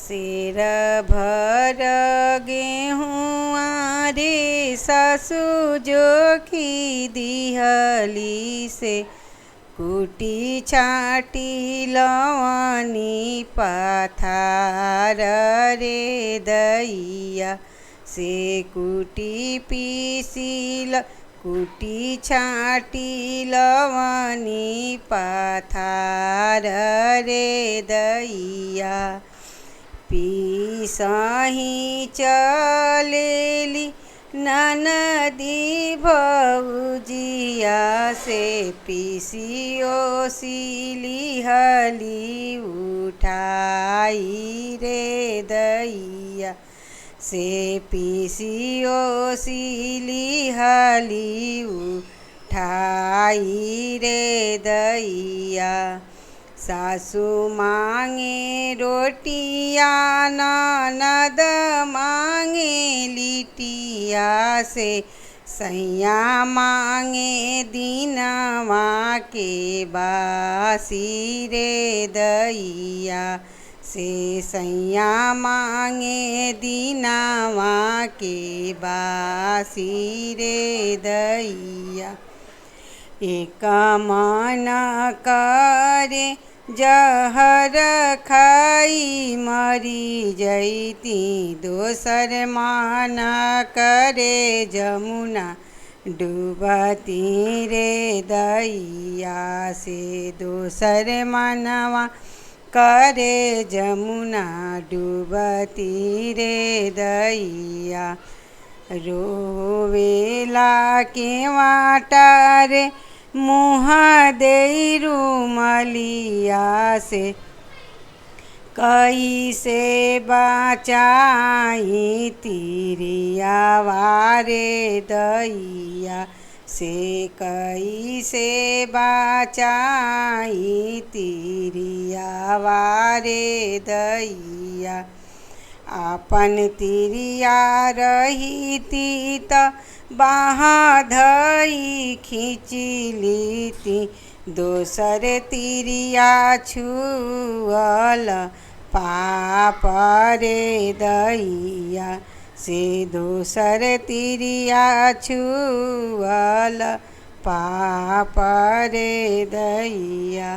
शेर भर गेहुआ रे सासु जोखी दिहली से कुटी छाटी लवनी पथार रे दैया से कुटी पीसिल कुटी छाटी लवनी पथार रे दैया पीसही चलेली ननदी भौजिया से पीसियो सिली हली उठाई रे दैया से पीसियो सिली हली उठाई रे दैया सासु मांगे रोटिया ननद मांगे लिटिया से सैया मांगे दीनवा के बासी रे दैया से सैया मांगे दीनवा के बासी रे दैया एक मन करे जहर खाई मरी जैती दोसर मन करे जमुना डूबती रे दैया से दोसर मनवा करे जमुना डूबती रे दैया रोवेला के वाटर मुँह दे रुमलिया से कैसे बचाई तिरिया वारे दैया से कैसे बचाई तिरिया वारे दैया आपन तिरिया रहीती त बाहा धई खींचलीती दोसर तिरिया छुअल पाप रे दैया से दोसर तिरिया छुअल पाप रे दैया।